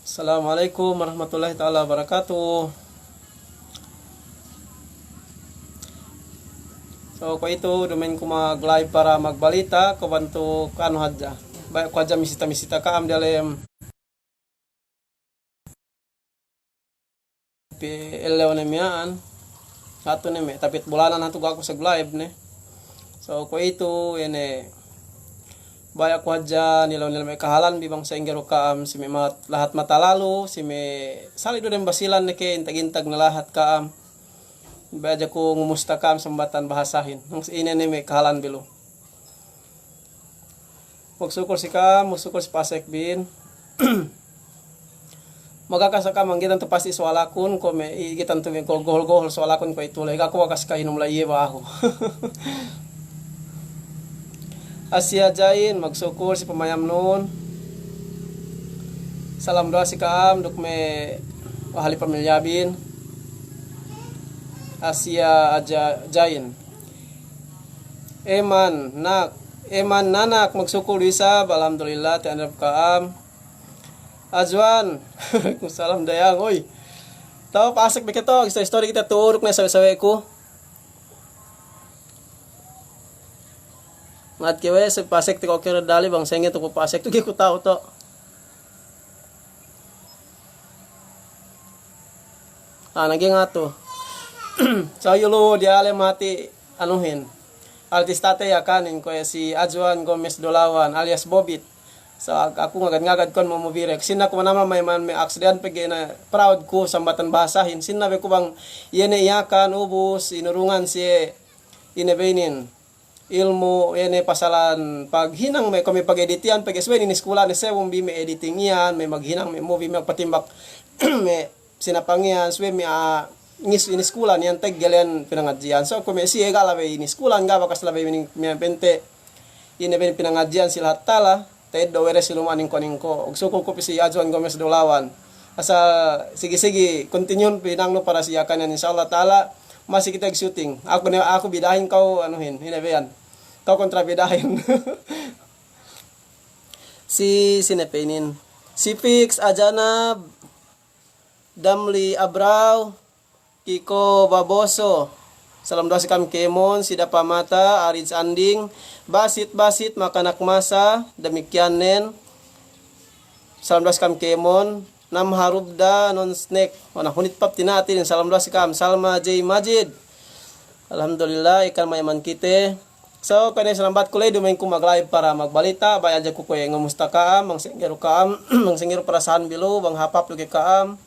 Assalamualaikum warahmatullahi taala wabarakatuh. So ko ito domain ko mag-live para magbalita ko bantu kano hadja. Baik ko hadja misita-misita ka am dalam PLO na miyaan. Ato na mi tapit bulanan nato ako sa live ne. So ko ito ene bayak wajah nilaw may kahalan bibang sa inggero kaam si may lahat matalalo si may salido den basilan ne ke intag-intag na lahat kaam baja ko ngumusta kaam sambatan bahasahin nang ine ne may kahalan bilo magsukol si kaam magsukol si pasek bin magakasa ka manggitan to pasti soalakun ko may igitan to ko gol soalakun ko itulay ako wakas ka hinum laye ba ako Asia Jain magsukur si pamayam nun. Salam doa si kaam duk me wahali pamilyabin. Asia aja Jain. Eman nanak magsukur bisa alhamdulillah ti andap kaam. Azwan. Salam dayang oy. Tao pasek beketo story kita turuk na sawe-sawe ko. Ngat kewe se pasek ti ko kira dali bang senge to pasek tu ko tao to. Naging ato. So yulo diale mati anuhin. Artista te yakanin ko si Azwan Gomez Dolawan alias Bobit. So ako ngagad kon mo movie Sinna ko naman may accident pag na proud ko sambatan basahin. Sinabi ko bang yene iyakan ubus inurungan si inebenin. Ilmu ene pasalan pag hinang may kami pag-editian pag iswen in eskwela ni sewong bi may editing yan may maghinang may movie may patimbak may sinapangyan swe may ngis in eskwela niyan tag galen pinangadjian so kung may siya galawe in eskwela nga bakas lawe may bente ine ben pinangadjian sila tala ted do were silumaning koning ko ug sukol ko si Azwan Gomez Dolawan asa sige continue pinangno para siya kanan insyaallah taala masih kita shooting aku bidahin kau anuhin hinabeyan kau kontrabidahin si sinepenin si Fix Ajana Damli Abraw Kiko Baboso salam doa si kami kemon si Dapamata Arid Anding basit makanak masa demikian nen salam doa si kami kemon Nam harubda non snack. Wana hunit pap tinatin salam doa si kam Salma J Majid. Alhamdulillah ikan mayaman kite. So kani salambat kulay dumain ko mag-live para magbalita bayan aja ko kuy ngamusta kaam mangsinggero mangsinggero perasaan bilo bang hapap lugi kaam.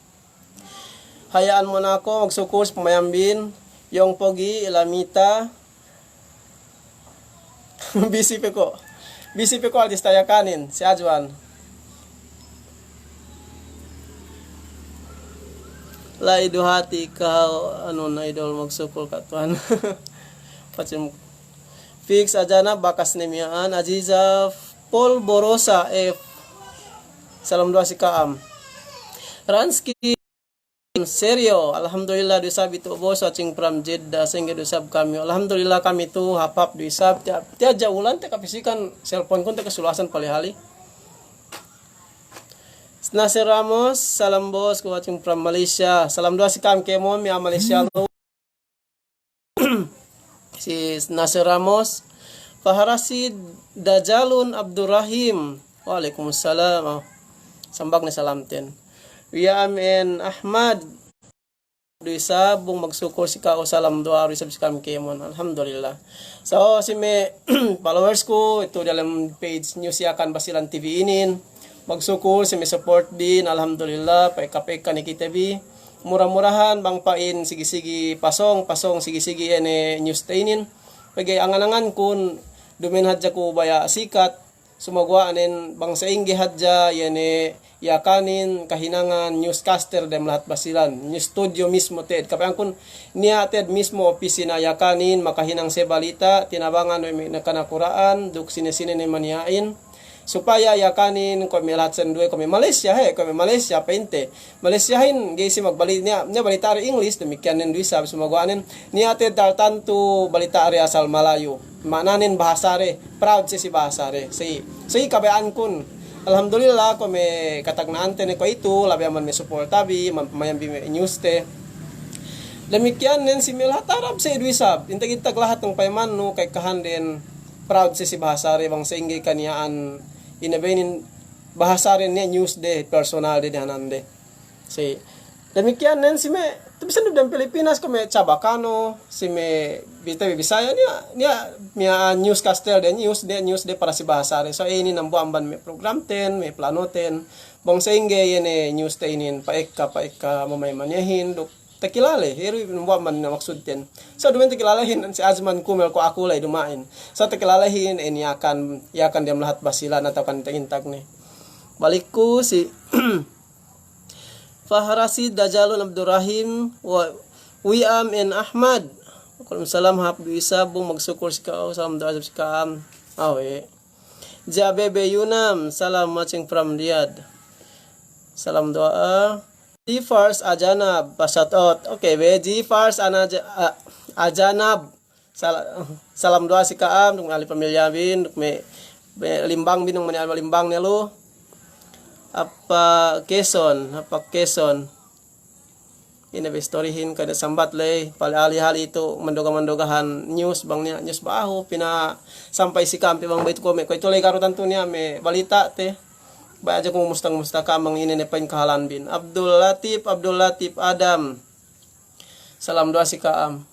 Hayaan mo na ako magsukus pamayambin yung pogi ilamita. Busy pe ko artista yakanin si Azwan. Laido hati ka ano na idol magsukol ka tuan. Pacim Fix Ajana bakas nemiyaan Aziza Paul Borosa F. Salam doa si kaam. Ranski Serio alhamdulillah dusab itu bos watching from Jeddah sehingga dusab kami alhamdulillah kami tu hapap dusab tiap jaulan teh kapisikan cellphone kun teh kesulasan palihali. Nasir Ramos, salam bos, watching from Malaysia. Salam doa si kam kemon mi Malaysia lo. Si Nasir Ramos, Faharasi Dajalun Abdurrahim. Waalaikumsalam. Sambak ni salam ten. Wiam en Ahmad. Duisa bung magsukol si kao salam doa risab si kam kemon. Alhamdulillah. So si me followers ko ito dalam page news akan Basilan TV inin. Magsukul si may support din alhamdulillah paika-paika ni KTV murah-murahan bang pain sige pasong sige ene news tainin pagay angan-angan kun dumin hadja ko baya sikat sumagwa anen bang sa inggi hadja yene yakanin kahinangan newscaster dem lahat Basilan news studio mismo ted kapang kun niya ted mismo opisina yakanin makahinang se balita tinabangan may nakanakuraan duk sine-sine ni maniain supaya yakanin ko may lahat sendue ko may Malaysia painte Malaysiahin gaysi magbalit niya balita ari English demikian nen duisa sumagwanen niya ted tantu balita ari asal Malayo mananin bahasa re proud si bahasa re si kabayaan kun alhamdulillah ko may katagnaan tene ko ito, labi man may support tabi, man pamayan bi may news te. Demikian nen si Mil hatarap sa Edwisab, intag-intag lahat ng payman no kay kahanden proud si Bahasari bang sa ingay kaniyaan inabenin Bahasari niya news de personal de hanande. Si demikian nen si me tabisan ng Pilipinas ko may Chabacano, si me Bisaya niya newscaster de news de para si Bahasari. So ini nang buamban may program 10, may plano 10. Bang sa ingay yan news te inin paeka mamay manyahin dok takilale hero buamban na maksud 10. So dumen takilalahin si Azman Kumel ko ako lay dumain. So takilalahin yakan dem lahat basilan atau kan intag ni. Balik ko si Faharasid Dajalun Abdurrahim wa Wiam and Ahmad. Salam hap isa bung magsukur si kao salam doa si kaam. Awe. Jabebe Yunam salam watching from Riyadh. Salam doa. G-Fars Ajanab pasatot. Okay, be G-Fars Ajanab. Salam doa si kaam dong ali pamilya bin dok me limbang binong mani limbang nelo. Apa Quezon inabistorihin kada sambat lay pali-hali itu mandoga-mandogahan news bang niya news baho pina sampai si kampi bang bait ko ito lay karutan to niya may balita te ba aja kung mustang ka mang inenepain kahalan bin Abdul Latif Adam salam doa si kaam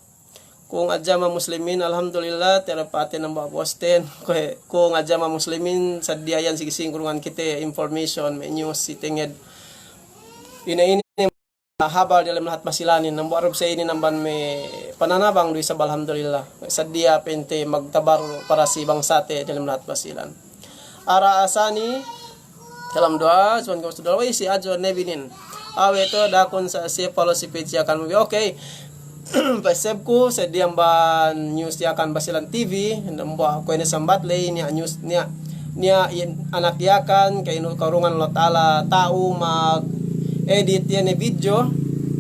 kung ajama muslimin alhamdulillah terapate ng babosten kung ajama muslimin sadiayan sigising kurungan kita information may news sitinged ini habal dalam lahat masilanin nang buarab sa ini namban may pananabang duy sa alhamdulillah sadia pente magtabar para si bangsate dalam lahat masilan ara asani dalam doa suan ko sudah si ajo nebinin awe to dakon sa si follow si page akan okay. Paseb ko sa diamban news ya kan basilan TV nambo ko ini sambat lay niya news niya anak yakan kay no karungan Allah taala tao mag edit yan video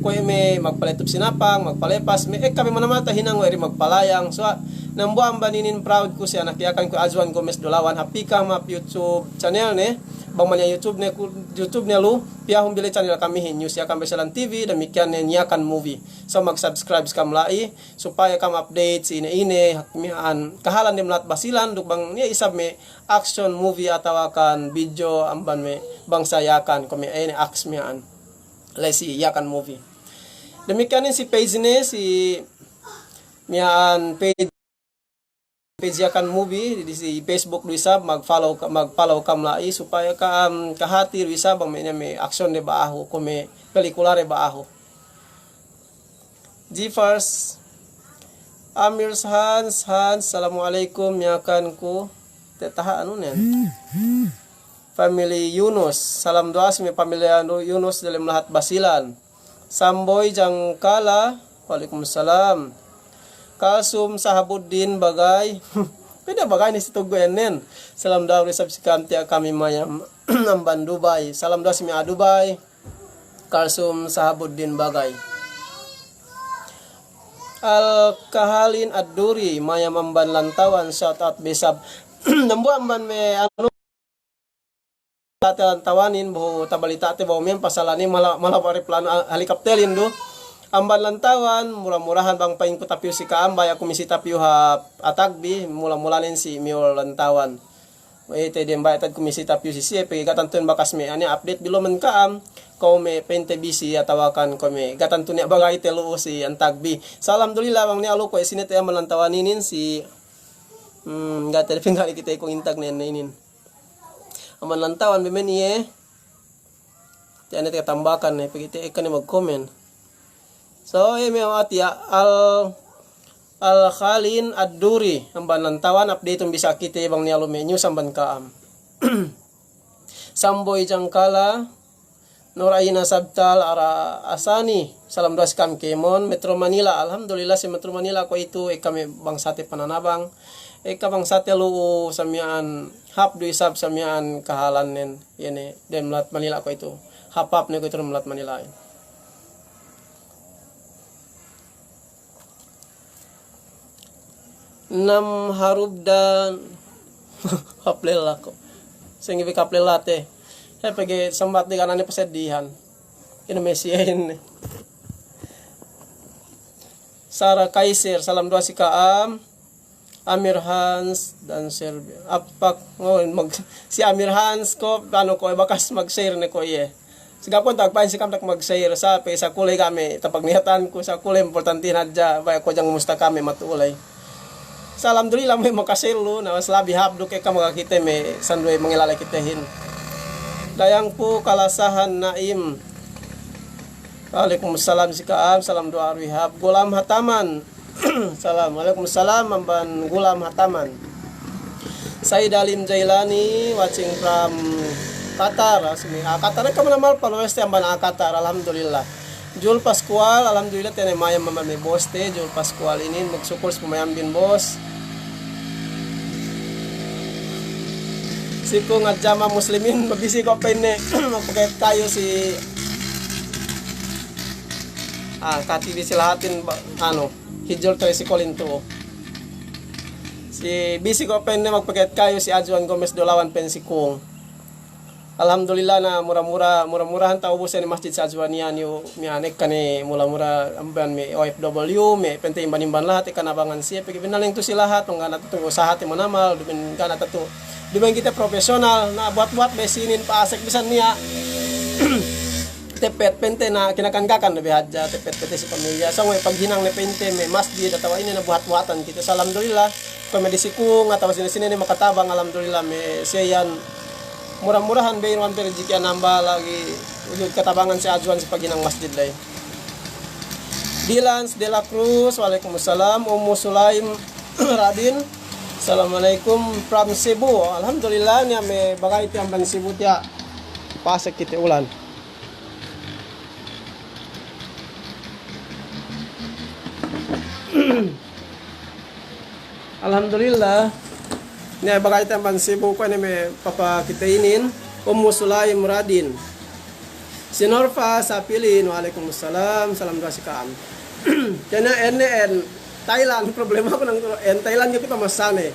ko may magpaletop sinapang magpalepas may kami manamata hinang wari magpalayang so nambo ang baninin proud ko si anak yakan ko Azwan Gomez Dolawan hapika map YouTube channel ne bang manya YouTube ne lu piyahong bili channel kami news ya kan basilan TV demikian niya kan movie so mag-subscribe kam lai supaya kam update si ine hakmian kahalan dem lat basilan duk bang niya isab me action movie atau akan video amban me bangsa yakan kami ini aksmian lesi yakan movie demikian si page ne si mian page yakan movie di si Facebook luisa mag-follow kam lai supaya ka kahati luisa bang may action de baaho kome pelikular de baaho G-Fars Amir Hans assalamualaikum yakan ko tetaha anu nen family Yunus salam doa si pamilya Yunus dalam lahat basilan Samboy Jangkala waalaikumsalam Kalsum Sahabuddin Bagay pwede bagay ni si Tuguenen salam daw resep si kantia kami mayam amban Dubai salam daw si Mia Dubai Kalsum Sahabuddin Bagay Al-Kahalin Ad-Duri mayam amban lantawan shout out besab nambu amban me anu tawanin bo tabalita te bo men pasalani mala pare plano helikopterin do amban lantawan murah-murahan bang paing ko tapyo si kaambay ako misi tapyo ha atagbi mula-mulanin si miol lantawan ite dem bayatad ko misi tapyo si siya gatanton bakas me ani update bilo man kaam ko me pente bisi atawakan ko me gatanton niya bagay telo si antagbi so alhamdulillah bang ni alo ko isinete amban lantawaninin si gata pingali kita ko intag nin amban lantawan bimen iye tiyan ito katambakan pagite ikan ni mag-comment. So, may ati Al-Khalin Ad-Duri amban lantawan update bisa kita bang ni alumenyo samban kaam. Samboy Jangkala Nuraina Sabtal Ara Asani salam dos kam Kemon Metro Manila alhamdulillah si Metro Manila ko itu kami bangsate pananabang kabangsate lu samian hap du isab samian kahalan nen yene demlat Manila ko itu hapap ne ko itu demlat Manila. Nam harub dan haplel ako sing ibi kaplelate. Pagi sambat di kanan pesedihan. Ini mesiin. Sarah Kaiser, salam dua si Kaam. Amir Hans dan Serbia. Si Amir Hans ko bakas mag-share ne ko ye. Sigapon tagpain si kam tak mag-share sa kulay kami tapag nihatan ko sa kulay importante nadja baya ko jang musta kami matulay. Sa alhamdulillah may makaselo na slabi habdo kay ka magakita may sandoy mangilalay kitahin. Dayang po kalasahan Naim. Waalaikumsalam si Kaam, salam doa rihab. Gulam Hataman. Waalaikumsalam amban Gulam Hataman. Said Alim Jailani watching from Qatar. Qatar ka manamal followers ti amban Qatar, alhamdulillah. Jul Pascual, alhamdulillah tene mayam mama may boss te Jul Pascual ini magsukor sa pumayam bin boss. Siko nga jama muslimin mabisi ko pa ini magpagayat tayo si katibi silahatin hijol tayo si Colinto. Si bisi ko pa ini magpagayat kayo si Adjuan Gomez Dolawan Pensikong. Alhamdulillah na mura-murahan tao busa ni masjid sa Adjuan yan yung mianek ka ni mura-mura amban may OFW may pente imban-imban lahat ikanabangan siya pagibinaling to sila lahat nga natutong usaha ti manamal dubin ka natato dubin kita profesional na buat-buat may sinin paasek bisan niya tepet pente na kinakankakan na bihadja tepet si pamilya so may paghinang ni pente may masjid atawa ini na buhat-buhatan kita sa alhamdulillah kung may disikung atawa sini-sini ni makatabang alhamdulillah may siya yan murah-murahan bayin wan pero jiki namba lagi ujud katabangan si Adjuan si paghinang masjid lay. Dilans de la Cruz, waalaikumsalam. Sulaim Radin, assalamualaikum from Cebu. Alhamdulillah niya may bagay ti amban Cebu tiya pasek kiti ulan. Alhamdulillah niya bagay ti amban Cebu ko ni may papakitainin. Sulaim Radin. Sinorfa sa Pilin, waalaikumsalam, salam dua si Kaam. Kena NN Thailand, problema ko ng Thailand yung kita masane.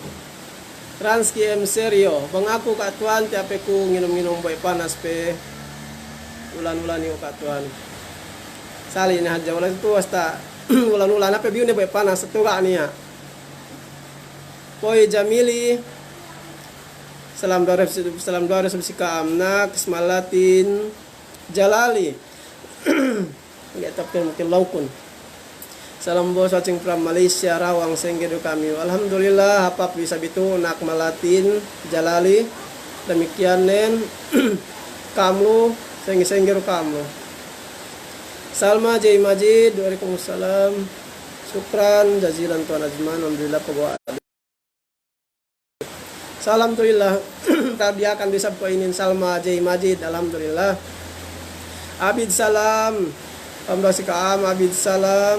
Transki M Serio, bang ako kaatuan, tiape ko nginom-nginom boy panas pe. Ulan-ulan yung kaatuan. Sali na hadja, wala ito hasta ulan-ulan na pe biyo ni boy panas, ito ka niya. Poy Jamili, salam dua si Kaam, nak, Smalatin, Jalali. Getap kan mungkin laukun. Salam bos watching from Malaysia Rawang senggedo kami. Alhamdulillah hapap bisa bitu nak Malatin Jalali. Demikian nen kamu senggedo kamu. Salma J Majid, waalaikumsalam. Syukran jazilan tuan Ajman, alhamdulillah pegawai. Alhamdulillah tadi akan bisa poinin Salma J Majid, alhamdulillah. Abid salam, Pamdasi Kaam, Abid salam,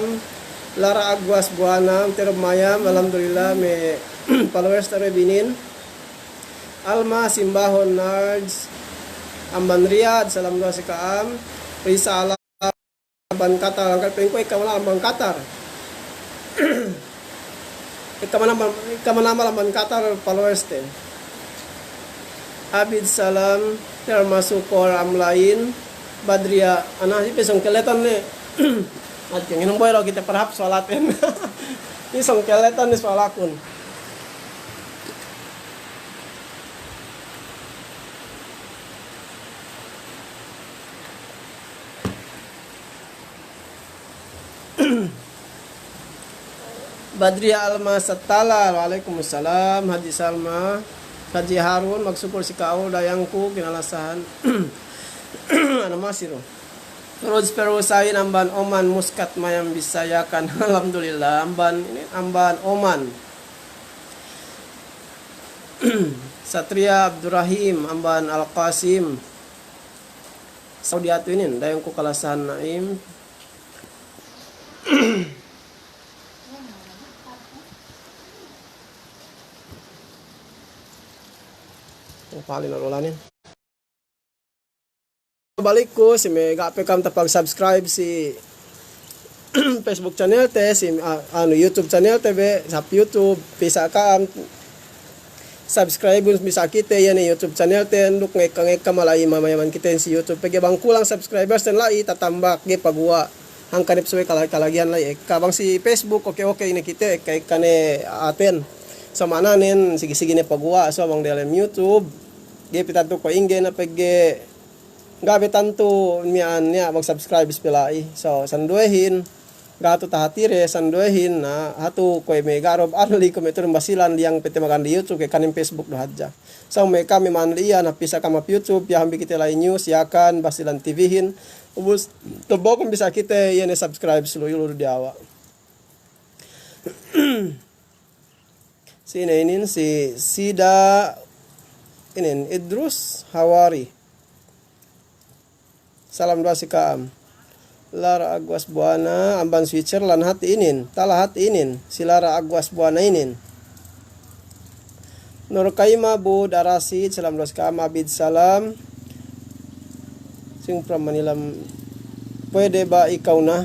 Lara Agwas Buana, Terub Mayam, alhamdulillah me followers terebinin. Alma Simbahon Nards, Amban Riyad, salam Pamdasi Kaam, Risa Ala Amban Qatar, angkat pengko ikamana Amban Qatar. Ikamana Amban Qatar followers te. Abid salam, termasuk orang lain. Badria, anak si pesong keleton ni. At yung inong boy raw kita perhap salatin. Isong keleton ni salakun. Badria Alma Satala, waalaikumsalam. Haji Salma, Haji Harun, magsupor si Kao dayangku kinalasahan. Ano masiro? Rods pero sayin amban Oman Muscat mayam bisayakan. Alhamdulillah amban Oman. Satria Abdurrahim amban Al Qasim. Saudi atuinin dayong ko kalasahan Naim. Palin na ulanin. Balik ko si may gape kam tapag subscribe si Facebook channel te si YouTube channel te be sa YouTube pisa kam subscribe bisa kita yan YouTube channel ten duk ngek malai mamayaman kita si YouTube pagi bang kulang subscribers ten lai tatambak ge pagua hangkanip suwe kalagian lai kabang si Facebook oke ini kita kane aten sama nanen sige ne pagua so bang dalam YouTube ge pitanto ko ingge na pagi gabe tanto mian nya mag subscribe pilai so sanduehin gato tahatire sanduehin na hatu koy me garob arli ko metur basilan liang pete magan di YouTube ke kanin Facebook do hadja so me kami man liya na pisa kama YouTube ya hambi kita lai news ya kan basilan TVhin ubus tebok bisa kita yene subscribe seluruh diawa sini ini si Sida ini Idrus Hawari salam doa sikam Lara Agwas Buana amban switcher lan hati inin tala hati inin si Lara Agwas Buana inin Nur Kaima Bu Darasid salam dos kam abid salam sing from Manila pwede ba ikaw na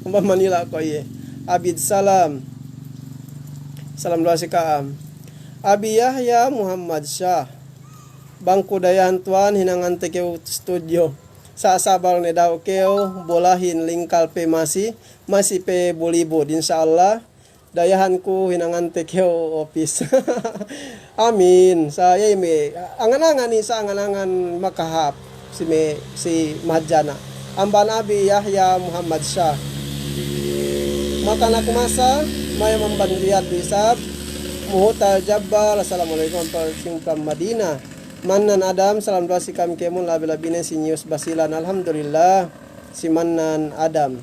amba Manila ko ye abid salam salam dos kam Abi Yahya Muhammad Shah Bangku Dayan Tuan hinangan tekeu studio sa sabar ne daw keo bolahin lingkal pe masih pe bolibod insyaallah dayahan ku hinangan tekeo office amin saya me angan-angan ni sa angan-angan makahap si Mahjana amban Abi Yahya Muhammad Shah maka nak masa maya mamban lihat bisab Muhutal Jabbar assalamualaikum warahmatullahi Madinah Manan Adam salam doa si kami kemun labi-labine si news basilan alhamdulillah si Manan Adam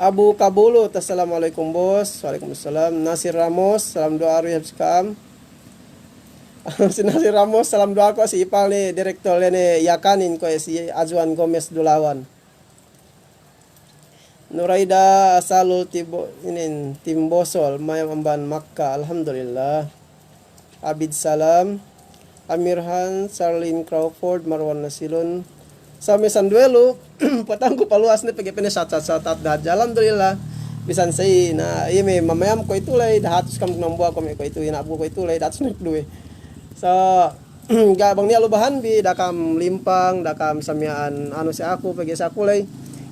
Abu Kabulut assalamualaikum bos waalaikumsalam Nasir Ramos salam doa arwah sekam si Nasir Ramos salam doa ko si ipal ni direktor ni yakanin ko si Azwan Gomez Dulawan Nuraida Asalul Timbosol Mayam Amban Makkah alhamdulillah Abid salam Amirhan, Charlene Crawford, Marwan Nasilon. Sami sanduelo, patangku paluas ni pagipin sa at alhamdulillah. Bisan say na ime mamayam ko itulay dahatos kam nang buwa ko me ko itu inabu ko itulay dahatos nagduwe. So gabang ni alubahan bi dakam limpang, dakam samian ano si ako pagi sa kulay.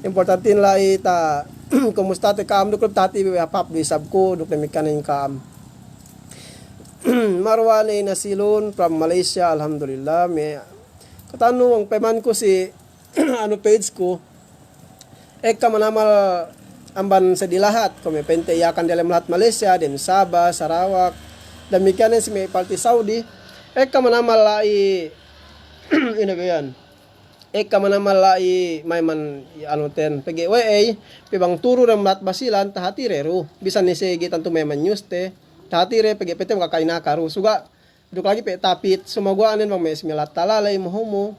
Importantin lai ta kumusta te kam duk tati bi apap bi sabko duk mekanin kam. Marwane Nasilon from Malaysia alhamdulillah may katanong ang peman ko si ano page ko manamal amban sa dilahat kung may pente yakan dalam lahat Malaysia din Sabah Sarawak demikian si may party Saudi manamal lai ina yan manamal lai may man ano ten pagi pibang turo ng lahat basilan tahatirero bisan ni sige tanto may man news te tatire pagi pete makakain na karu suga duk lagi pe tapit sumagwaanen mang mes milat talalay mohomo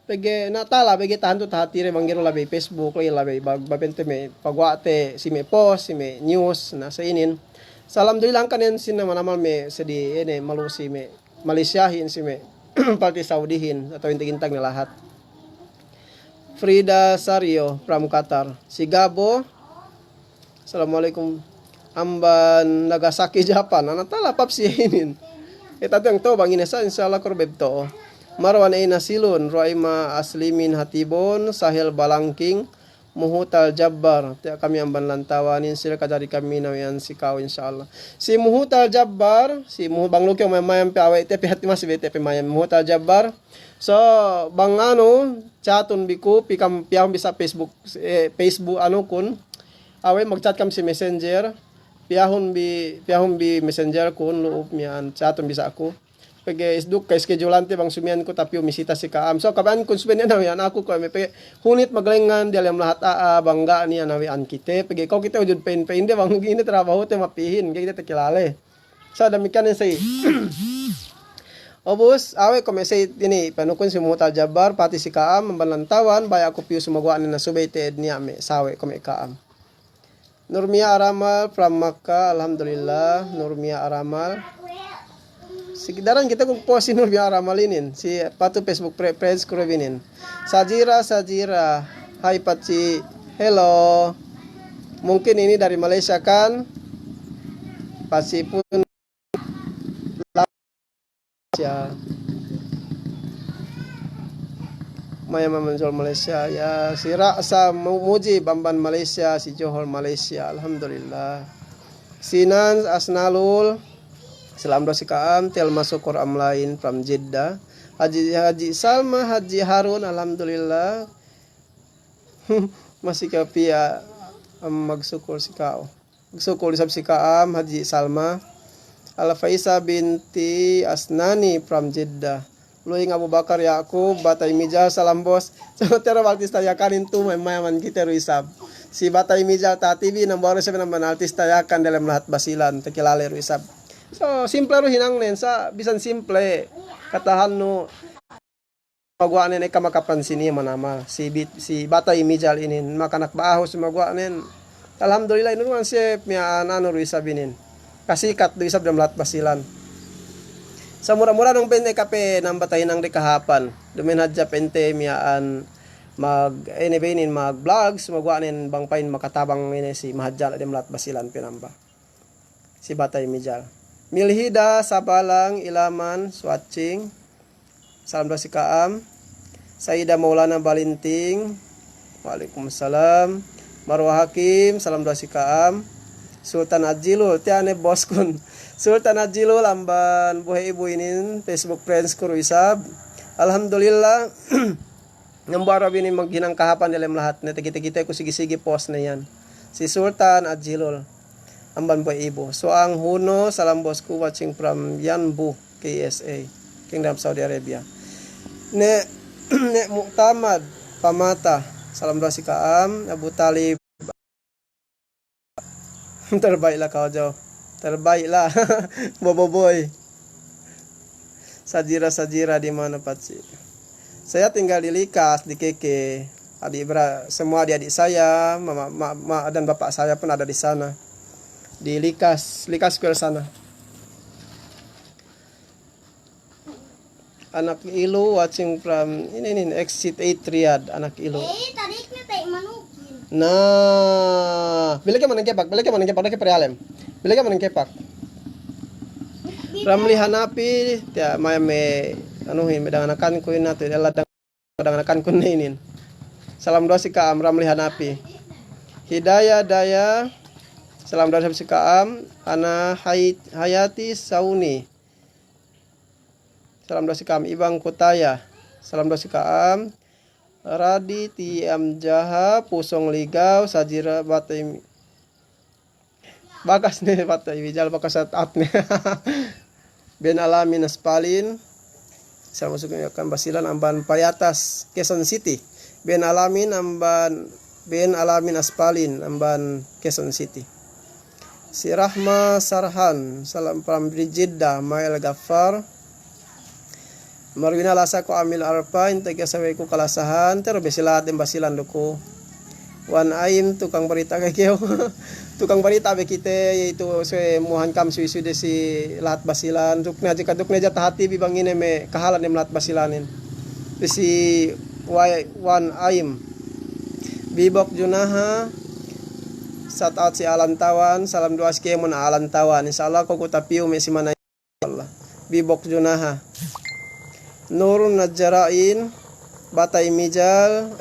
pagi natala pagi tanto tatire manggiro labi Facebook labi babente me pagwate si me post si me news na sa inin salam lang kanen sin naman namal me sedi ene malusi me Malaysiahin si me party Saudihin atau intag-intag na lahat Frida Sario from Qatar si Gabo assalamualaikum amban Nagasaki Japan anatala papsihinin itatu yang to bangin sa insyaallah korbeb to Marwan Nasilon Roima Aslimin Hatibon Sahil Balangking Muhutal Jabbar kami amban lantawanin sila kadari kami nawian si kau insyaallah si Muhutal Jabbar si Bang Luki mayam pe awet te hati masih bete pe mayam Muhutal Jabbar so bang ano chatun biku pikam piam bisa Facebook ano kun awe magchat kam si Messenger piyahon bi messenger kun loob mian chaton bisa ako pag isduk kay schedulante bang sumian ko tapyo misita si kaam so kaban kun suben na yan ako ko may hunit maglengan dialam lahat bangga niya nawian kite pag ikaw kita ujud pain de bang gini trabaho te mapihin kay kita kilale so damikan say obus awe ko may say ini panukon si Muhutal Jabbar pati si kaam mambalantawan baya ako piyo sumagwaan na subayted niya me sawe ko may kaam Nurmia Aramal from Makkah alhamdulillah Nurmia Aramal sekidaran kita kung po si Nurmia Aramal inin si patu Facebook friends ko rebinin Sajira hai Paci hello mungkin ini dari Malaysia kan Paci pun Malaysia. Maya Manjol Malaysia ya, si Raksa Mujib Bamban Malaysia, si Johor Malaysia. Alhamdulillah. Sinan Asnalul Salam Dosikaam Tel Masukor Amlain from Jeddah. Haji Salma Haji Harun alhamdulillah. Masih kapia magsyukur si kao. Magsyukur isab si kaam Haji Salma. Al Faisa binti Asnani from Jeddah. Luing Abu Bakar Yakub Batai Mijal salam bos. So tera artista yakanin tu mayaman kita ruisab. Si Batai Mijal tatibi nambaro sa naman artista yakan dalam lahat basilan tekilale ruisab. So simple ro hinang nen sa bisan simple katahan no magwa nen ka makapansin niya manama si Batai Mijal inin makanak baahos magwa nen. Alhamdulillah inu man si mian ano ruisab inin. Kasikat ruisab dalam lahat basilan. Sa mura-mura nung pente kape nang batay ng dekahapan. Dumin hadja pente miyaan mag vlogs magwanin bangpain makatabang ini si mahadja dem lat basilan pinamba. Si Batay Mijal. Milhida Sabalang Ilaman Swatching. Salam doa si Kaam. Saida Maulana Balinting. Waalaikumsalam. Marwah Hakim, salam doa si Kaam. Sultan Ajilul, tiane boskun. Sultan Ajilul amban buhay ibu ini Facebook friends ko ruisab. Alhamdulillah. Ngambara bini maghinang kahapan dalam lahat na kita ko sige-sige post na yan. Si Sultan Ajilul amban buhay ibu. So ang Huno, salam bosku watching from Yanbu, KSA, Kingdom Saudi Arabia. Ne Muktamad Pamata, salam doa si Kaam. Abu Talib terbaiklah kau jauh. Terbaiklah. Boboiboy. Sajira di mana Patsi? Saya tinggal di Likas di Keke. Semua adik-adik saya, mama dan bapak saya pun ada di sana. Di Likas Square sana. Anak Ilu watching from ini exit 8 Riyadh, anak Ilu. Nah, bila ka man ng kepak, dake peralem. Bila ka man ng kepak. Ramli Hanapi, tiya may anuhin medanganakan ko nato, medanganakan ko ninin. Salam doa si Kaam Ramli Hanapi. Hidayah Daya, salam doa si Kaam Ana Hayati Sauni. Salam doa si Kaam Ibang Kutaya. Salam doa si Kaam Radi Tiam Jaha Pusong Ligaw Sajira Batai Bakas nih Batai Wijal bakas at nih. Ben Alamin Aspalin. Saya masukkan akan basilan amban Payatas Quezon City. Ben Alamin Aspalin amban Quezon City. Si Rahma Sarhan salam from Jeddah Mail Gafar. Marwina lasa ko amil arpa intay kasaway ko kalasahan pero besilat dem basilan doko. Wan aim tukang berita kayo. Tukang berita be kita yaitu se muhan kam suisu de si lahat basilan dukna ja tahati bibangin me kahalan dem lahat basilanin. Si wan aim Bibok Junaha shout out si Alantawan salam doa si mon Alantawan insyaallah ko tapiu me si mana Allah. Bibok Junaha Nurun Najarain Batai Mijal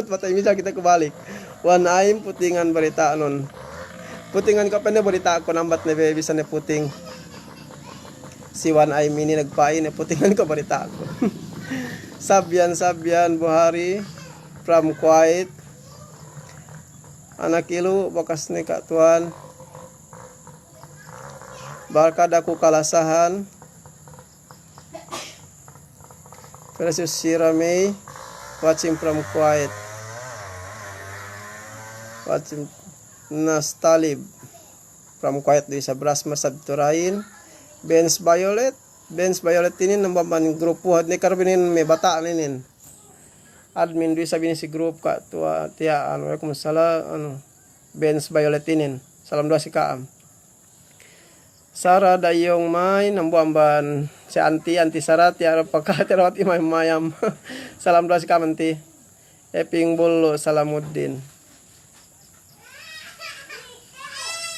Batai Mijal kita kebalik. Wan aim putingan berita nun. Putingan ko pende berita ako nambat ne bisa ne puting. Si Wan aim ini nagpain ne putingan ko berita ako. Sabyan Buhari from Kuwait. Anak Ilu bakas ne ka tuan. Barkadaku kalasahan. Precious Siramay watching from Kuwait. Watching Nastalib from Kuwait di sa Brasma Sabturain. Benz Violet ini nambaman grupo ni karbinin may bata ninin. Admin di sabi ni si group ka tua tia ano kung sala Benz Violet inin. Salam doa si Kaam. Sara Dayong May nambuamban si anti Sara tiara pagkaterawat imay mayam. Salam doa si Kamanti. Eping Bulu Salamuddin.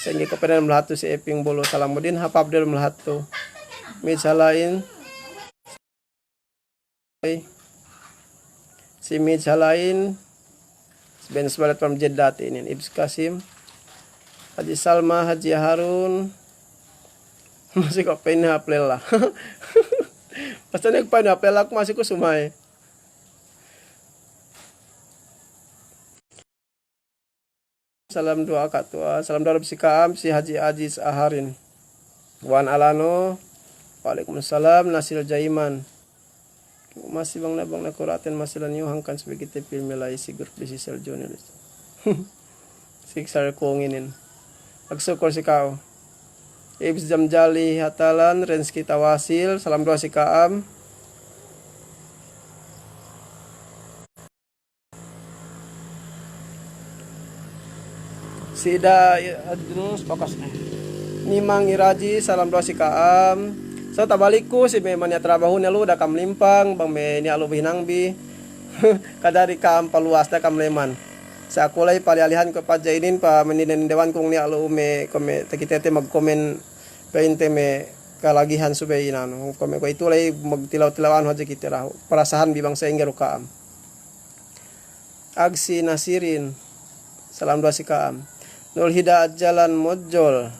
Sehingga ko pernah melihat si Eping Bulu Salamuddin hapab dia melihat tu. Misalain Si Mitch Halain, Ben Sebalat from Jeddah ini, Ibs Kasim, Haji Salma, Haji Harun, masih kok pengen hafal lah. Pasti nek pengen hafal aku masih ku sumai. Salam doa katua, salam doa si Kaam, si Haji Aziz Aharin, Wan Alano, Waalaikumsalam, Nasil Jaiman. Masih bang na kuratin masih lan hangkan sebagai tepil melai sigur bisi sel journalist. Siksar konginin. Agsukor si kau. Ibs Jamjali Hatalan, Renski Tawasil, salam doa si Kaam. Sida adunus bakas Nimang Iraji, salam doa si Kaam. So tabaliku si memang ya trabaho niya lu da kam limpang bang me niya lu binangbi. Kadari Kaam paluas da kam leman. Sa kulay palialihan ko pa jainin pa manindewan kong niya lu me kome takitete mag-comment painte me kalagihan subay inano. Kome ko itulay magtilaw-tilawan hoja kitira. Parasahan bibang sa ingero Kaam. Agsi Nasirin, salam doa si Kaam. Nul Hidayat Jalan Mojol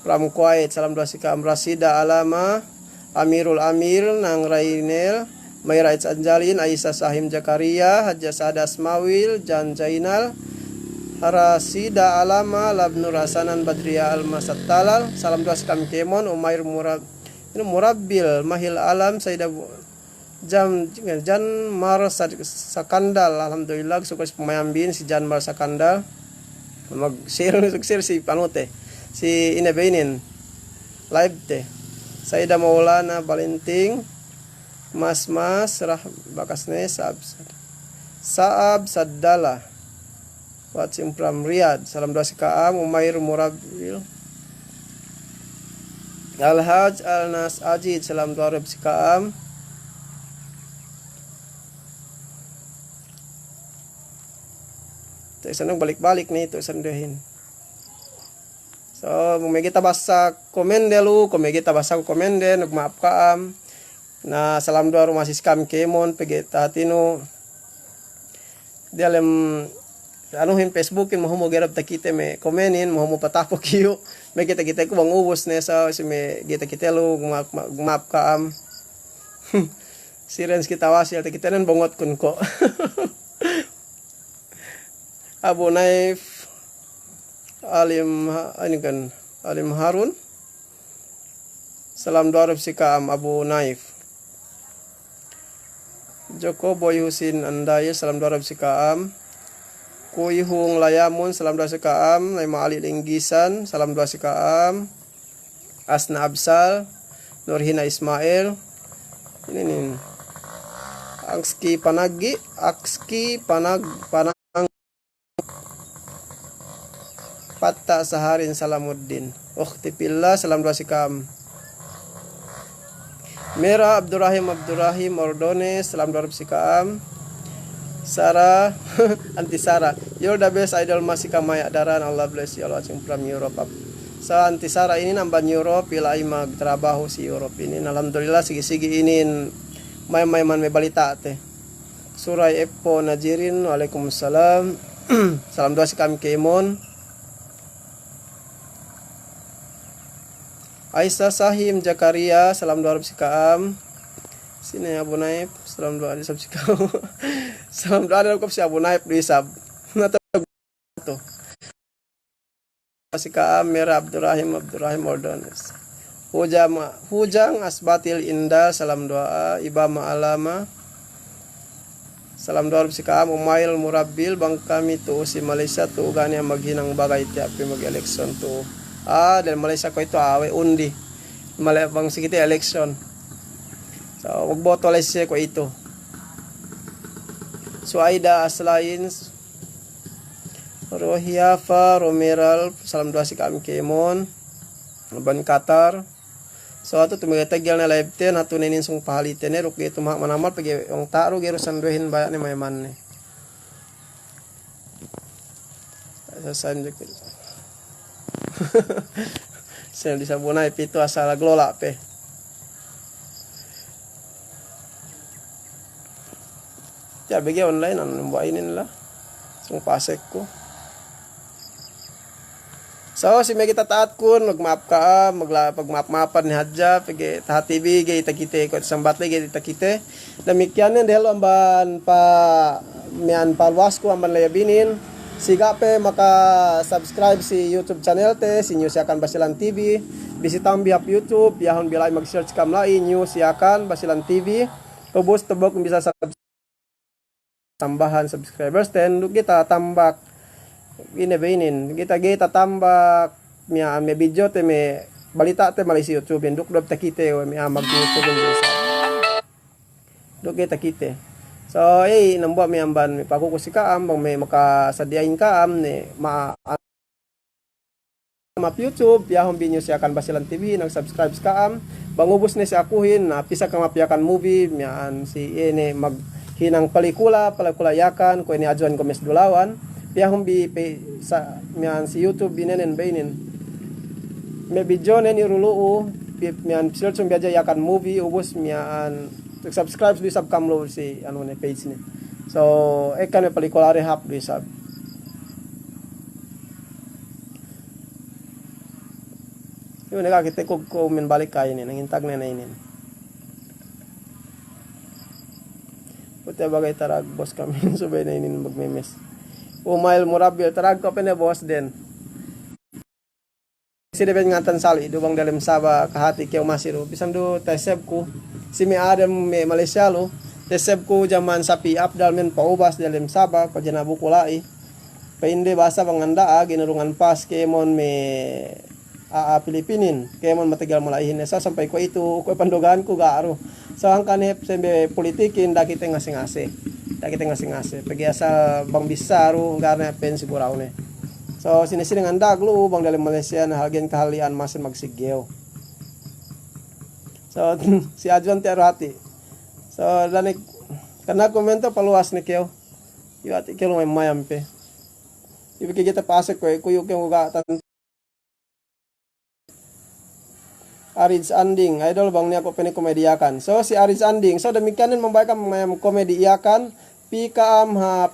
Pram Kuwait, salam doa si Kaam. Rasida Alama, Amirul Amir Nang Rainel, Mayra Anjalin, Aisyah Sahim Jakaria, Haja Sada Asmawil, Jan Jainal, Rasida Alama, Labnur Hasanan Badriya Almasat Talal, salam doa si Kaam Kemon, Umair Murabil, Mahil Alam, Sayyidah Jan Mar Sakandal, alhamdulillah suka si pemayambin si Jan Mar Sakandal mag-share si Panute si Inebeinin live teh Sayyidah Maulana Balinting Mas Rah Bakasne Saab Saddala Watsim Pram Riyad, salam doa si Kaam. Umair Murabil Al-Haj Al-Nas Ajid, salam doa si Kaam. Sanang balik-balik nih itu sandahin. So, kung kita basa komen delu, kung kita basa komen den, nagmaap Kaam. Na salam doa rumah si Kaam Kemon, pegeta tino. Di alam anuhin Facebook mo mo gerab takite me komenin mo mo patapok kiyo. Me kita ko bang ubos nesa si me kita lu gumap Kaam. Si Renski Tawasil kita nan bongot kun ko. Abu Naif Alim Harun, salam doa si Kaam. Abu Naif Joko Boy Husin Andaya, salam doa si Kaam. Kuy Hung Layamun, salam doa si Kaam. Naima Ali Linggisan, salam doa si Kaam. Asna Absal, Nurhina Ismail, ini nih Akski Panag Patta Saharin Salamuddin, Ukhti Pillah, salam doa si Kaam. Mera Abdurrahim Ordones, salam doa si Kaam. Sarah Anti Sarah, you're the best idol masih kamaya daran, Allah bless you, Allah watching from Europe. Sa Anti Sarah ini namban Europe, pilai magtrabaho si Europe ini. Alhamdulillah sigi-sigi ini may balita teh. Surai Epo Najirin, Waalaikumsalam. Salam doa si Kaam Kemon. Aisyah Sahim Jakaria, salam doa si Kaam. Sini Abu Naif, salam doa di sab si Kaam. Salam doa dalam si Abu Naif di sab. Tuh. Si Kaam. Mera Abdurrahim Ordones. Hujang Asbatil Indah, salam doa. Ibama Alama, salam doa si Kaam. Umail Murabil, bang kami tuh si Malaysia tuh gani yang maghinang bagay tiap mag-election tuh. Dan Malaysia ko ito awe undi. Bang sikiti election. So, magboto Malaysia ko ito. Suaida Aslain, Rohiafa Romeral, salam doa si Kaam Kemon. Ban Qatar. So ato tumigatagyan na live 10 ato ninin sung pahaliten ni ruk ito manamal pag yung taro gero sanduhin ba ni mayman ni. Sa sanjek. Sen di sabunay pito asal glola pe. Ya bagi online ano buhainin nila. Sung pasek ko. So, si may kita taat kun, mag-map ka, pag-map-mapan ni Hadja, tahat TV, gay itakite, ko sambat lagi itakite. Demikian yan, dahil amban mian palwas ko, amban layabinin. Siga pe, maka-subscribe si YouTube channel te, si News Yakan Basilan TV. Bisitang bihap YouTube, yahon bilay mag-search kam lai, News Yakan Basilan TV. Ubus tebok kung bisa tambahan subscribers, then kita tambak inin kita tambak may video te may balita te mali si YouTube duk dob takite may mag YouTube bisa duk kita kite so nambuat may amban may pakukusi kaam bang may makasadiain kaam ni map YouTube yahon binyo siya kan Basilan TV nag subscribe kaam bangubos ni si akuhin na pisa ka mapyakan movie mian si ini mag hinang pelikula yakan ko ini Ajuan Gomez Dulawan piyahong sa mian si YouTube binenen bainin may video nen iruluu mian search biaja yakan movie ubos mian subscribe di sub kamlo si ano ne page ni so ekan may pelikula rehab di sub yun nakakita ko min balik kayo ni nangintag na inin puti bagay tarag boss kami subay na inin magmemes Umail Murabil tarag ko pene boss din. Si deben ngatan sali dubang dalam saba kahati keu masiru bisan do teseb ku si mi adam me Malaysia lo teseb ku zaman sapi abdal men paubas dalam saba pajana bukulai painde bahasa panganda ginurungan pas kemon me Pilipinin kemon matagal malaihin sa sampai ko itu ko pandogan ku gaaro so ang kanep sembe politikin dakite ngasing-ase pagi asal bang bisaru karena pen siguraw ne so sinisiling andag lu bang dalam Malaysia na halgen kahalian masin magsigyew so si Ajuan tiaro hati so danik karena komento paluas ni keo yu ati kelo may mayampe ibig kita pasek ko kuyuk yung ugatan Aris Anding, idol bang niya ko penikomediakan. So si Aris Anding, so demikian membayar mayam komediakan, pikam ha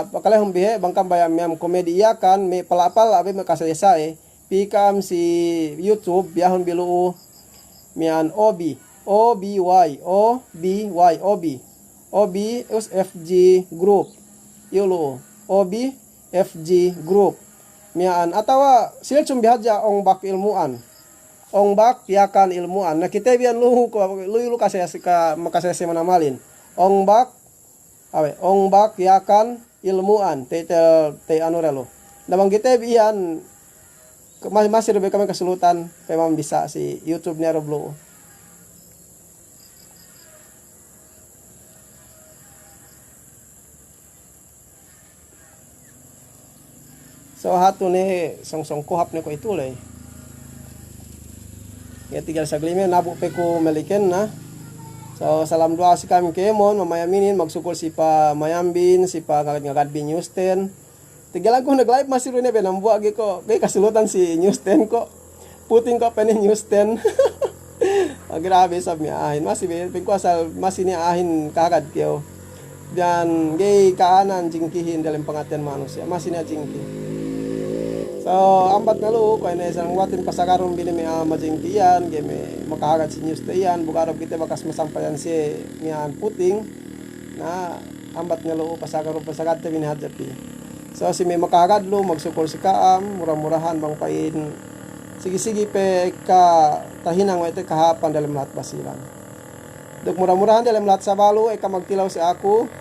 pakalay humbihe bangkam bayam mayam komediakan, may palapal abi makasaysa pikam si YouTube biyahon bilu mian OB FG group yulo OB FG group mian atawa silchum bihaja ong bak ilmuan ongbak yakan ilmuan na kita bian luhu kasi ka makasese manamalin ongbak yakan ilmuan te anu relo nabang kita bian masih lebih kami kesulutan memang bisa si YouTube nya roblo so hatu ne song kuhap ne ko itulay ya tinggal saglime nabuk pe ko meliken na so salam doa si kami kemon mamayaminin magsukol si pa mayambin si pa ngagad bin Newsten tinggal ako nag live masiro ne benambuag ko kay kasulutan si Newsten ko puting ko pa ni Newsten grabe sab mi ahin masih ben ko asal masih ni ahin kagad kyo dan gay kaanan jingkihin dalam pengertian manusia masih ni jingki so ambat nalu ko ina isang watin pasagaron bini mi majingkian game makahagat si news tayan bukarap kita bakas masampayan si mian puting na ambat nalu pasagat te bini hadjapi so si may makahagat lo magsukol si kaam murah-murahan bang pain sige pe ka tahinang ito kahapan dalam lahat basilan duk murah-murahan dalam lahat sabalo ka magtilaw si ako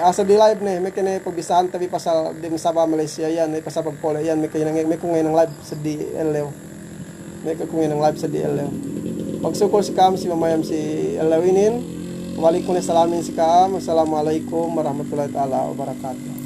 asa di live ne may kene pagbisahan tabi pasal di Sabah Malaysia yan may pasal pagpole yan may kung ngayon live sa DLL may kung ngayon live sa DLL pagsukol si Kam si mamayam si Elawinin balik ko na salamin si Kam assalamualaikum warahmatullahi taala wabarakatuh